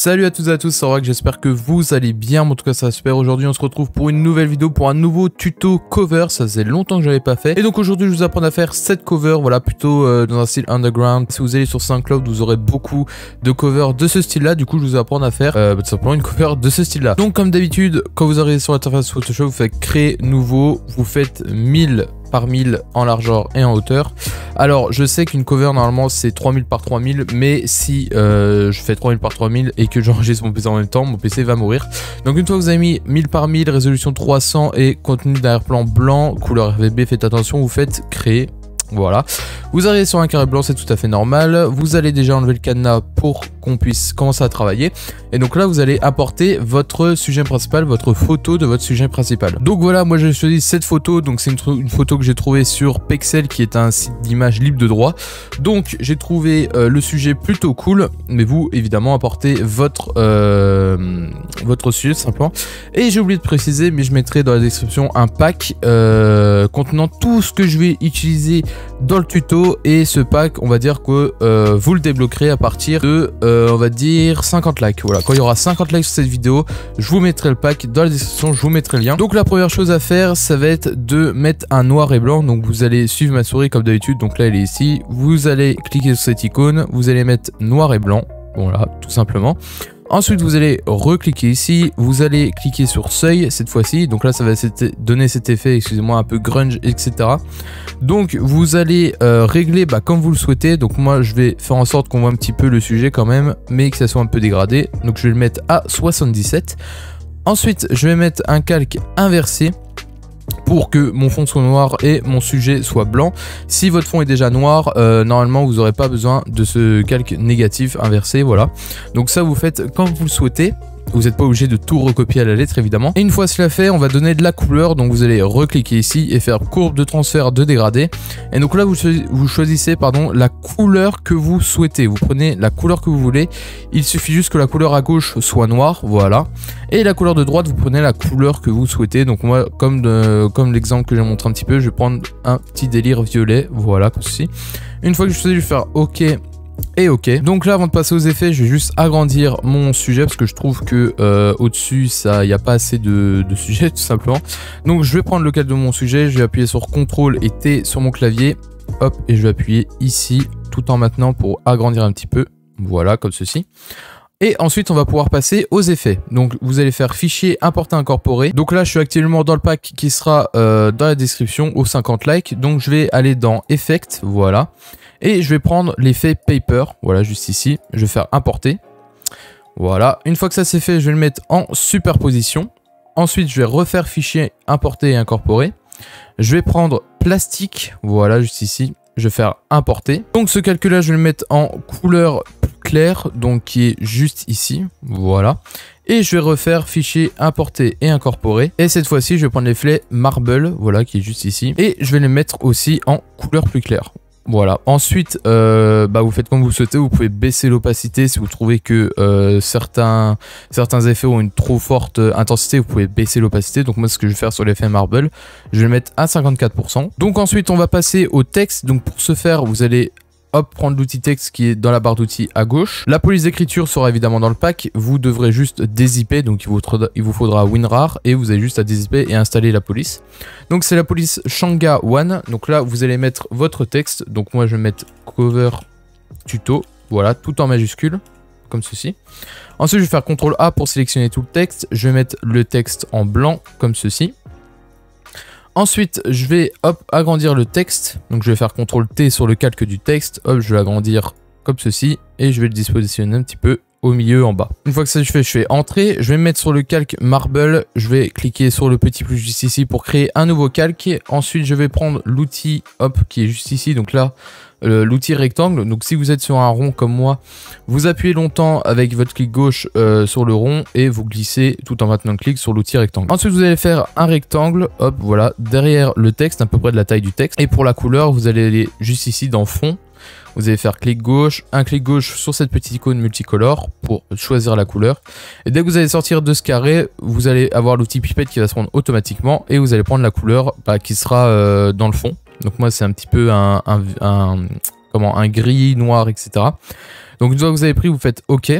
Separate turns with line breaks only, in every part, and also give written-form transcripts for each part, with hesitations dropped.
Salut à toutes et à tous, c'est Rock, j'espère que vous allez bien, en tout cas ça va super. Aujourd'hui on se retrouve pour une nouvelle vidéo, pour un nouveau tuto cover, ça faisait longtemps que j'avais pas fait. Et donc aujourd'hui je vous apprends à faire cette cover, voilà, plutôt dans un style underground. Si vous allez sur SoundCloud vous aurez beaucoup de covers de ce style là, du coup je vous apprends à faire tout simplement une cover de ce style là. Donc comme d'habitude, quand vous arrivez sur l'interface Photoshop, vous faites créer nouveau, vous faites 1000 par 1000 en largeur et en hauteur. Alors je sais qu'une cover normalement c'est 3000 par 3000, mais si je fais 3000 par 3000 et que j'enregistre mon PC en même temps, mon PC va mourir. Donc une fois que vous avez mis 1000 par 1000, résolution 300 et contenu d'arrière-plan blanc, couleur RGB, faites attention, vous faites créer. Voilà, vous arrivez sur un carré blanc, c'est tout à fait normal. Vous allez déjà enlever le cadenas pour qu'on puisse commencer à travailler. Et donc là, vous allez apporter votre sujet principal, votre photo de votre sujet principal. Donc voilà, moi j'ai choisi cette photo. Donc c'est une photo que j'ai trouvée sur Pexel, qui est un site d'image libre de droit. Donc j'ai trouvé le sujet plutôt cool. Mais vous, évidemment, apportez votre sujet simplement. Et j'ai oublié de préciser, mais je mettrai dans la description un pack contenant tout ce que je vais utiliser dans le tuto, et ce pack on va dire que vous le débloquerez à partir de on va dire 50 likes. Voilà, quand il y aura 50 likes sur cette vidéo, je vous mettrai le pack dans la description, je vous mettrai le lien. Donc la première chose à faire, ça va être de mettre un noir et blanc. Donc vous allez suivre ma souris comme d'habitude, donc là elle est ici, vous allez cliquer sur cette icône, vous allez mettre noir et blanc, voilà, tout simplement. Ensuite, vous allez recliquer ici, vous allez cliquer sur seuil cette fois-ci. Donc là, ça va donner cet effet, excusez-moi, un peu grunge, etc. Donc, vous allez régler comme vous le souhaitez. Donc moi, je vais faire en sorte qu'on voit un petit peu le sujet quand même, mais que ça soit un peu dégradé. Donc je vais le mettre à 77. Ensuite, je vais mettre un calque inversé pour que mon fond soit noir et mon sujet soit blanc. Si votre fond est déjà noir, normalement vous n'aurez pas besoin de ce calque négatif inversé, voilà. Donc ça vous faites comme vous le souhaitez. Vous n'êtes pas obligé de tout recopier à la lettre évidemment. Et une fois cela fait, on va donner de la couleur. Donc vous allez recliquer ici et faire courbe de transfert de dégradé. Et donc là vous choisissez la couleur que vous souhaitez. Vous prenez la couleur que vous voulez. Il suffit juste que la couleur à gauche soit noire, voilà. Et la couleur de droite, vous prenez la couleur que vous souhaitez. Donc moi, comme l'exemple que j'ai montré un petit peu, je vais prendre un petit délire violet, voilà, comme ceci. Une fois que je vais faire OK. Et ok, donc là avant de passer aux effets, je vais juste agrandir mon sujet parce que je trouve que au-dessus il n'y a pas assez de sujet tout simplement. Donc je vais prendre le cadre de mon sujet, je vais appuyer sur CTRL et T sur mon clavier, hop, et je vais appuyer ici tout en maintenant pour agrandir un petit peu, voilà, comme ceci. Et ensuite on va pouvoir passer aux effets. Donc vous allez faire fichier, importer, incorporer. Donc là je suis actuellement dans le pack qui sera dans la description aux 50 likes. Donc je vais aller dans Effect, voilà. Et je vais prendre l'effet Paper, voilà, juste ici. Je vais faire importer. Voilà, une fois que ça c'est fait, je vais le mettre en superposition. Ensuite je vais refaire fichier, importer et incorporer. Je vais prendre plastique, voilà, juste ici. Je vais faire importer. Donc ce calcul là je vais le mettre en couleur claire, donc qui est juste ici, voilà. Et je vais refaire fichier, importer et incorporer. Et cette fois-ci je vais prendre l'effet marble, voilà, qui est juste ici. Et je vais le mettre aussi en couleur plus claire. Voilà, ensuite vous faites comme vous souhaitez, vous pouvez baisser l'opacité si vous trouvez que certains effets ont une trop forte intensité, vous pouvez baisser l'opacité. Donc moi ce que je vais faire sur l'effet marble, je vais le mettre à 54%. Donc ensuite on va passer au texte. Donc pour ce faire, vous allez prendre l'outil texte qui est dans la barre d'outils à gauche. La police d'écriture sera évidemment dans le pack. Vous devrez juste dézipper, donc il vous faudra WinRAR et vous avez juste à dézipper et installer la police. Donc c'est la police Shanga One. Donc là vous allez mettre votre texte. Donc moi je vais mettre cover tuto, voilà, tout en majuscule comme ceci. Ensuite je vais faire CTRL A pour sélectionner tout le texte. Je vais mettre le texte en blanc comme ceci. Ensuite, je vais agrandir le texte. Donc je vais faire CTRL T sur le calque du texte. Hop, je vais l'agrandir comme ceci. Et je vais le dispositionner un petit peu au milieu en bas. Une fois que ça je fais entrer. Je vais me mettre sur le calque Marble. Je vais cliquer sur le petit plus juste ici pour créer un nouveau calque. Ensuite, je vais prendre l'outil qui est juste ici. Donc là, l'outil rectangle. Donc si vous êtes sur un rond comme moi, vous appuyez longtemps avec votre clic gauche sur le rond et vous glissez tout en maintenant le clic sur l'outil rectangle. Ensuite vous allez faire un rectangle, hop, voilà, derrière le texte, à peu près de la taille du texte. Et pour la couleur, vous allez aller juste ici dans fond. Vous allez faire clic gauche, un clic gauche sur cette petite icône multicolore pour choisir la couleur. Et dès que vous allez sortir de ce carré, vous allez avoir l'outil pipette qui va se prendre automatiquement et vous allez prendre la couleur qui sera dans le fond. Donc moi c'est un petit peu un gris, noir, etc. Donc une fois que vous avez pris, vous faites OK.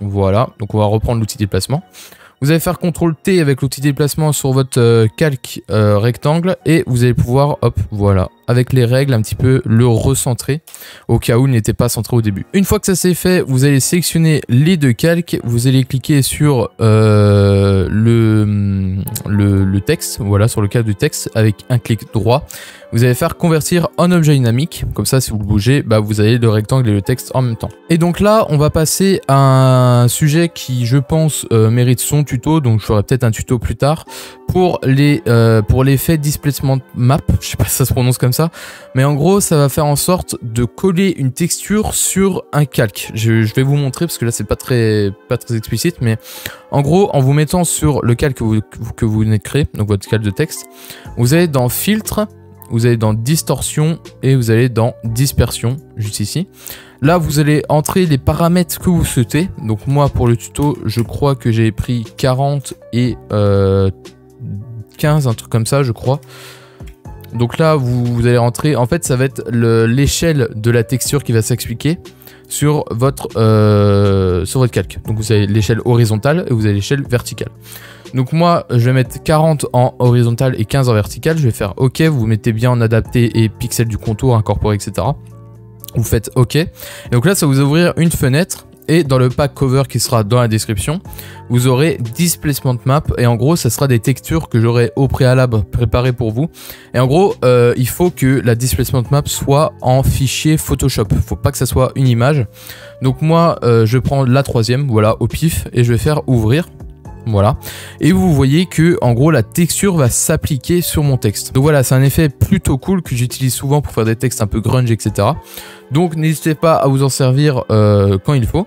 Voilà, donc on va reprendre l'outil déplacement. Vous allez faire CTRL T avec l'outil déplacement sur votre calque rectangle et vous allez pouvoir, hop, voilà, avec les règles un petit peu le recentrer au cas où il n'était pas centré au début. Une fois que ça c'est fait, vous allez sélectionner les deux calques, vous allez cliquer sur le texte, voilà, sur le calque du texte avec un clic droit. Vous allez faire convertir en objet dynamique, comme ça si vous le bougez, bah, vous avez le rectangle et le texte en même temps. Et donc là, on va passer à un sujet qui, je pense, mérite son tuto, donc je ferai peut-être un tuto plus tard, pour l'effet displacement map, je sais pas si ça se prononce comme ça, mais en gros, ça va faire en sorte de coller une texture sur un calque. Je vais vous montrer, parce que là, c'est pas très explicite, mais en gros, en vous mettant sur le calque que vous venez de créer, donc votre calque de texte, vous allez dans Filtre, vous allez dans Distorsion et vous allez dans Dispersion, juste ici. Là, vous allez entrer les paramètres que vous souhaitez. Donc moi, pour le tuto, je crois que j'ai pris 40 et 15, un truc comme ça, je crois. Donc là, vous allez rentrer... En fait, ça va être l'échelle de la texture qui va s'expliquer sur votre calque. Donc vous avez l'échelle horizontale et vous avez l'échelle verticale. Donc moi, je vais mettre 40 en horizontal et 15 en vertical. Je vais faire OK. Vous mettez bien en adapté et pixels du contour, incorporé, etc. Vous faites OK. Et donc là, ça va vous ouvrir une fenêtre. Et dans le pack cover qui sera dans la description, vous aurez Displacement Map. Et en gros, ça sera des textures que j'aurai au préalable préparées pour vous. Et en gros, il faut que la Displacement Map soit en fichier Photoshop. Il ne faut pas que ça soit une image. Donc moi, je prends la troisième, voilà, au pif. Et je vais faire ouvrir. Voilà, et vous voyez que en gros la texture va s'appliquer sur mon texte. Donc voilà, c'est un effet plutôt cool que j'utilise souvent pour faire des textes un peu grunge, etc. Donc n'hésitez pas à vous en servir quand il faut.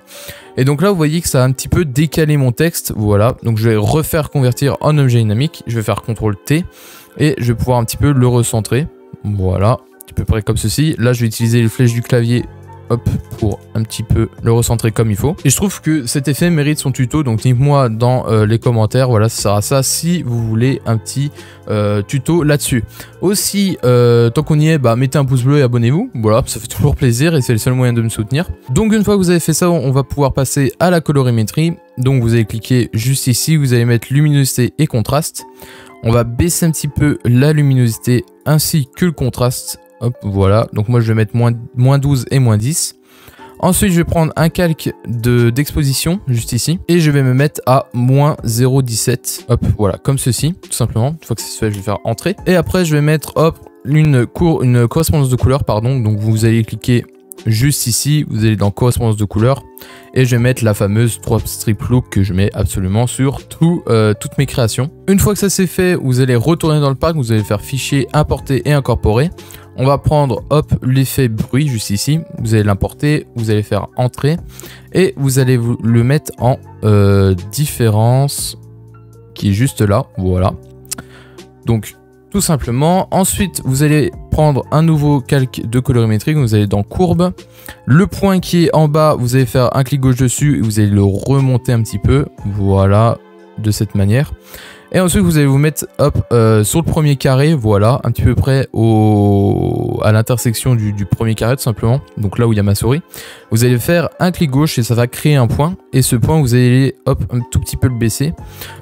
Et donc là vous voyez que ça a un petit peu décalé mon texte. Voilà, donc je vais refaire convertir en objet dynamique. Je vais faire CTRL T et je vais pouvoir un petit peu le recentrer. Voilà, à peu près comme ceci. Là je vais utiliser les flèches du clavier, hop, pour un petit peu le recentrer comme il faut. Et je trouve que cet effet mérite son tuto, donc dites-moi dans les commentaires, voilà, ça sera ça si vous voulez un petit tuto là-dessus. Aussi, tant qu'on y est, bah, mettez un pouce bleu et abonnez-vous, voilà, ça fait toujours plaisir et c'est le seul moyen de me soutenir. Donc une fois que vous avez fait ça, on va pouvoir passer à la colorimétrie. Donc vous allez cliquer juste ici, vous allez mettre luminosité et contraste. On va baisser un petit peu la luminosité ainsi que le contraste. Hop, voilà, donc moi je vais mettre moins 12 et moins 10. Ensuite je vais prendre un calque d'exposition juste ici et je vais me mettre à moins 0,17. Hop, voilà, comme ceci, tout simplement. Une fois que c'est fait, je vais faire entrer. Et après je vais mettre, hop, une correspondance de couleur, pardon. Donc vous allez cliquer juste ici, vous allez dans correspondance de couleur et je vais mettre la fameuse 3 strip look que je mets absolument sur toutes mes créations. Une fois que ça c'est fait, vous allez retourner dans le pack, vous allez faire fichier, importer et incorporer. On va prendre, hop, l'effet bruit juste ici, vous allez l'importer, vous allez faire entrer et vous allez le mettre en différence qui est juste là, voilà. Donc tout simplement, ensuite vous allez prendre un nouveau calque de colorimétrie, vous allez dans courbe, le point qui est en bas, vous allez faire un clic gauche dessus et vous allez le remonter un petit peu, voilà, de cette manière. Et ensuite vous allez vous mettre, hop, sur le premier carré, voilà, un petit peu près à l'intersection du premier carré tout simplement, donc là où il y a ma souris. Vous allez faire un clic gauche et ça va créer un point, et ce point vous allez, hop, un tout petit peu le baisser.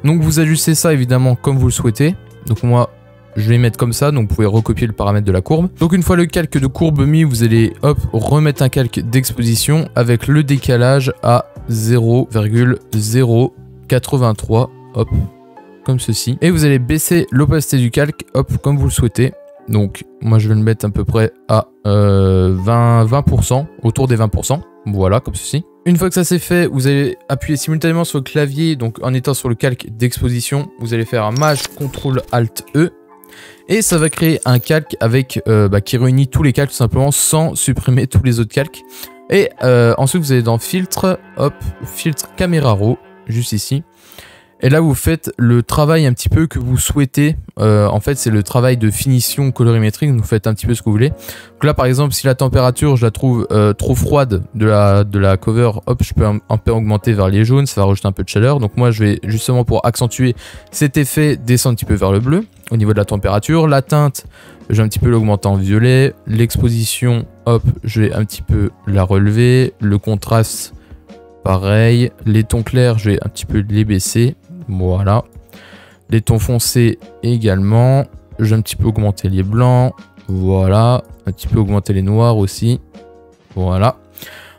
Donc vous ajustez ça évidemment comme vous le souhaitez, donc moi je vais mettre comme ça, donc vous pouvez recopier le paramètre de la courbe. Donc une fois le calque de courbe mis, vous allez, hop, remettre un calque d'exposition avec le décalage à 0,083, hop, comme ceci. Et vous allez baisser l'opacité du calque, hop, comme vous le souhaitez. Donc moi je vais le mettre à peu près à 20%, autour des 20%, voilà, comme ceci. Une fois que ça c'est fait, vous allez appuyer simultanément sur le clavier, donc en étant sur le calque d'exposition, vous allez faire un Maj CTRL ALT E. Et ça va créer un calque avec qui réunit tous les calques tout simplement sans supprimer tous les autres calques. Et ensuite vous allez dans filtre, hop, filtre caméra raw, juste ici. Et là vous faites le travail un petit peu que vous souhaitez. En fait c'est le travail de finition colorimétrique, vous faites un petit peu ce que vous voulez. Donc là par exemple si la température je la trouve trop froide de la cover, hop, je peux un peu augmenter vers les jaunes, ça va rajouter un peu de chaleur. Donc moi je vais justement pour accentuer cet effet descendre un petit peu vers le bleu au niveau de la température. La teinte je vais un petit peu l'augmenter en violet. L'exposition, hop, je vais un petit peu la relever. Le contraste pareil. Les tons clairs, je vais un petit peu les baisser. Voilà. Les tons foncés également. Je vais un petit peu augmenter les blancs. Voilà. Un petit peu augmenter les noirs aussi. Voilà.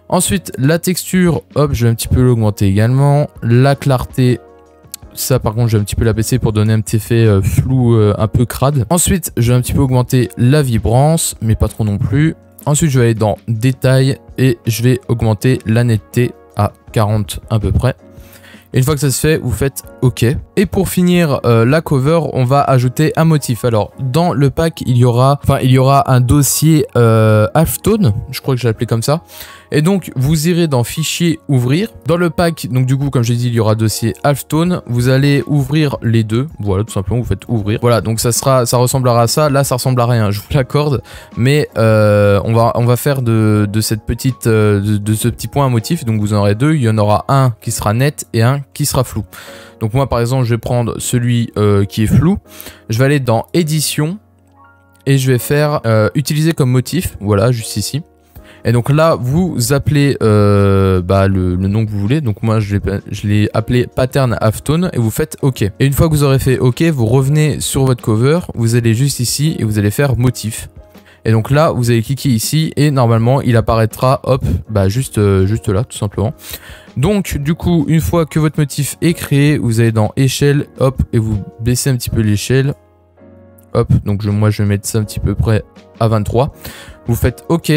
Ensuite, la texture, hop, je vais un petit peu l'augmenter également. La clarté, ça par contre, je vais un petit peu la baisser pour donner un petit effet flou, un peu crade. Ensuite, je vais un petit peu augmenter la vibrance, mais pas trop non plus. Ensuite, je vais aller dans détail et je vais augmenter la netteté à 40 à peu près. Et une fois que ça se fait, vous faites OK. Et pour finir la cover, on va ajouter un motif. Alors, dans le pack, il y aura un dossier halftone. Je crois que je l'ai appelé comme ça. Et donc, vous irez dans Fichier, Ouvrir. Dans le pack, donc du coup, comme j'ai dit, il y aura dossier halftone. Vous allez ouvrir les deux. Voilà, tout simplement, vous faites ouvrir. Voilà, donc ça ressemblera à ça. Là, ça ressemble à rien, je vous l'accorde. Mais on va faire de ce petit point un motif. Donc, vous en aurez deux. Il y en aura un qui sera net et un qui sera flou. Donc, moi, par exemple, je vais prendre celui qui est flou. Je vais aller dans Édition. Et je vais faire Utiliser comme motif. Voilà, juste ici. Et donc là, vous appelez le nom que vous voulez. Donc moi, je l'ai appelé Pattern Halftone et vous faites OK. Et une fois que vous aurez fait OK, vous revenez sur votre cover. Vous allez juste ici et vous allez faire Motif. Et donc là, vous allez cliquer ici et normalement, il apparaîtra, hop, juste là, tout simplement. Donc du coup, une fois que votre motif est créé, vous allez dans Échelle, hop, et vous baissez un petit peu l'échelle. Hop, donc moi, je vais mettre ça un petit peu près à 23. Vous faites OK.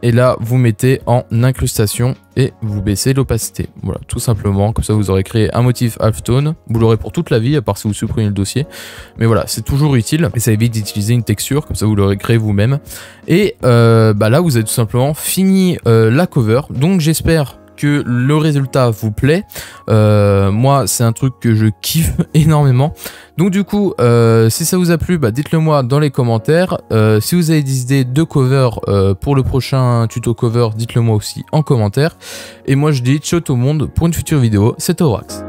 Et là, vous mettez en incrustation et vous baissez l'opacité. Voilà, tout simplement. Comme ça, vous aurez créé un motif halftone. Vous l'aurez pour toute la vie, à part si vous supprimez le dossier. Mais voilà, c'est toujours utile. Et ça évite d'utiliser une texture. Comme ça, vous l'aurez créé vous-même. Et là, vous avez tout simplement fini la cover. Donc, j'espère que le résultat vous plaît. Moi, c'est un truc que je kiffe énormément. Donc du coup, si ça vous a plu, dites-le moi dans les commentaires. Si vous avez des idées de cover pour le prochain tuto cover, dites-le moi aussi en commentaire. Et moi, je dis ciao tout le monde pour une future vidéo. C'était Aurax.